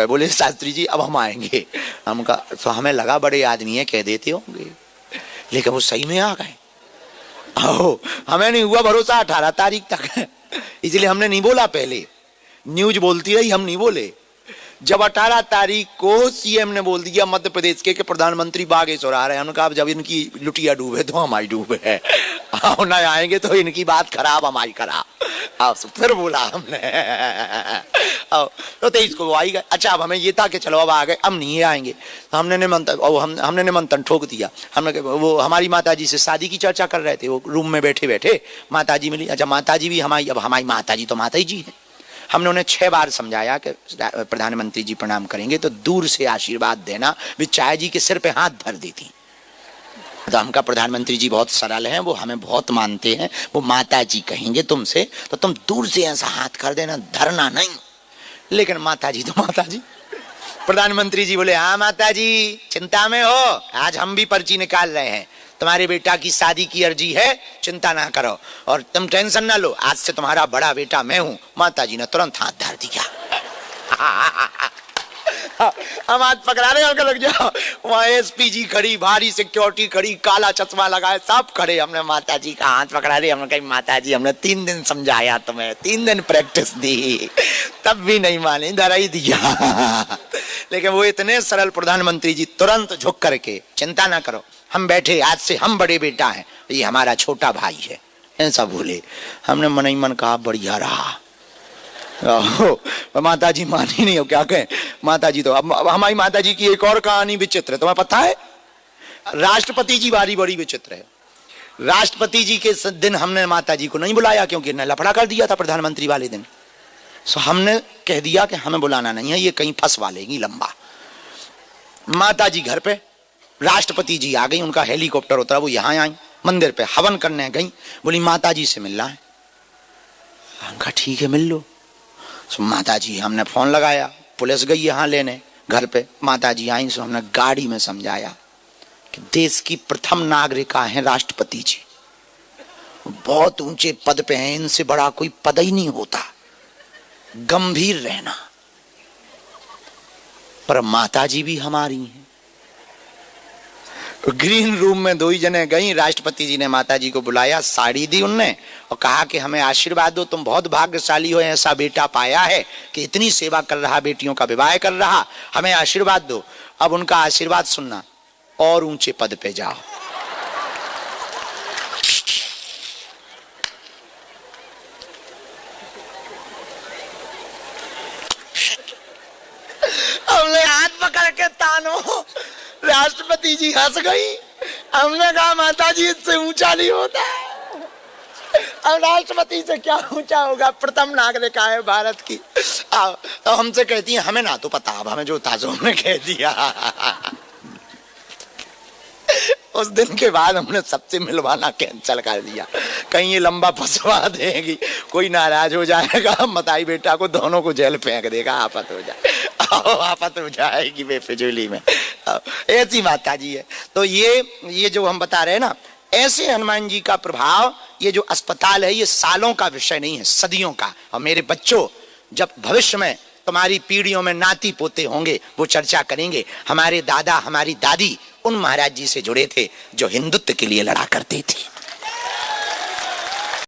गए, बोले शास्त्री जी अब हम आएंगे। हम कहा तो हमें लगा बड़े आदमी है कह देते होंगे, लेकिन वो सही में आ गए। हमें नहीं हुआ भरोसा 18 तारीख तक, इसलिए हमने नहीं बोला। पहले न्यूज बोलती रही, हम नहीं बोले। जब 18 तारीख को सीएम ने बोल दिया मध्य प्रदेश के कि प्रधानमंत्री बागेश्वर आ रहे हैं, हमने कहा जब इनकी लुटिया डूबे तो हमारी डूबे है, ना आएंगे तो इनकी बात खराब हमारी खराब। फिर बोला हमने तो 23 को वो आई गए। अच्छा अब हमें ये था कि चलो अब आ गए, अब नहीं आएंगे। तो हमने निमंत्रण ठोक दिया। हमने वो हमारी माता जी से शादी की चर्चा कर रहे थे, वो रूम में बैठे बैठे माता जी मिली। अच्छा माता जी भी हमारी, अब हमारी माता जी तो माता जी है। हमने उन्हें 6 बार समझाया कि प्रधानमंत्री जी प्रणाम करेंगे तो दूर से आशीर्वाद देना। वे चाय जी के सिर पे हाथ धर देती। तो हमका प्रधानमंत्री जी बहुत सरल हैं, वो हमें बहुत मानते हैं, वो माता जी कहेंगे तुमसे तो तुम दूर से ऐसा हाथ कर देना, धरना नहीं। लेकिन माता जी तो माता जी। प्रधानमंत्री जी बोले हाँ माता जी चिंता में हो, आज हम भी पर्ची निकाल रहे हैं, तुम्हारे बेटा की शादी की अर्जी है, चिंता ना करो और तुम टेंशन ना लो, आज से तुम्हारा बड़ा बेटा मैं हूं। माता जी ने तुरंत हाथ धर दिया। हम हाथ पकड़ा रहे हैं, लग जाओ। वहां एसपी जी खड़ी, भारी सिक्योरिटी खड़ी, काला चश्मा लगाए, सब खड़े। हमने माता जी का हाथ पकड़ा रहे, हमने कही माता जी हमने 3 दिन समझाया तुम्हें, 3 दिन प्रैक्टिस दी, तब भी नहीं माने, धरा ही दिया। लेकिन वो इतने सरल प्रधानमंत्री जी तुरंत झुक करके चिंता ना करो, हम बैठे, आज से हम बड़े बेटा हैं, ये हमारा छोटा भाई है, ऐसा बोले। हमने मन ही मन कहा बढ़िया रहा। माता जी मानी नहीं हो, क्या कहें माता जी। तो अब हमारी माता जी की एक और कहानी विचित्र है, तुम्हें पता है। राष्ट्रपति जी बारी बड़ी विचित्र है। राष्ट्रपति जी के दिन हमने माता जी को नहीं बुलाया क्योंकि ने लफड़ा कर दिया था प्रधानमंत्री वाले दिन। सो हमने कह दिया कि हमें बुलाना नहीं है, ये कहीं फंसवा लेगी लंबा। माता जी घर पे, राष्ट्रपति जी आ गई, उनका हेलीकॉप्टर उतरा, वो यहाँ आई, मंदिर पे हवन करने गई, बोली माता जी से मिलना है। हमका ठीक है मिल लो। सो माता जी, हमने फोन लगाया, पुलिस गई यहाँ लेने घर पे, माता जी आई। सो हमने गाड़ी में समझाया कि देश की प्रथम नागरिका हैं राष्ट्रपति जी, बहुत ऊंचे पद पे हैं, इनसे बड़ा कोई पद ही नहीं होता, गंभीर रहना। पर माता जी भी हमारी हैं। ग्रीन रूम में 2 ही जने गई, राष्ट्रपति जी ने माता जी को बुलाया, साड़ी दी उनने और कहा कि हमें आशीर्वाद दो, तुम बहुत भाग्यशाली हो, ऐसा बेटा पाया है कि इतनी सेवा कर रहा, बेटियों का विवाह कर रहा, हमें आशीर्वाद दो। अब उनका आशीर्वाद सुनना, और ऊंचे पद पे जाओ। हमने हाथ पकड़ के तानो, राष्ट्रपति जी हंस गई। हमने कहा माता जी इससे ऊंचा नहीं होता, अब राष्ट्रपति से क्या ऊंचा होगा, प्रथम नागरिक है भारत की। तो हमसे कहती है हमें ना तो पता, अब हमें जो था जो हमने कह दिया। उस दिन के बाद हमने सबसे मिलवाना कैंसिल कर दिया, कहीं ये लंबा फंसवा देगी, कोई नाराज हो जाएगा, मताई बेटा को दोनों को जेल फेंक देगा, आफत हो जाए, आफत हो जाएगी बेफिजूली में। ऐसी माता जी है। तो ये जो हम बता रहे हैं ना, ऐसे हनुमान जी का प्रभाव, ये जो अस्पताल है ये सालों का विषय नहीं है, सदियों का। और मेरे बच्चों, जब भविष्य में तुम्हारी पीढ़ियों में नाती पोते होंगे, वो चर्चा करेंगे हमारे दादा हमारी दादी उन महाराज जी से जुड़े थे जो हिंदुत्व के लिए लड़ा करते थे।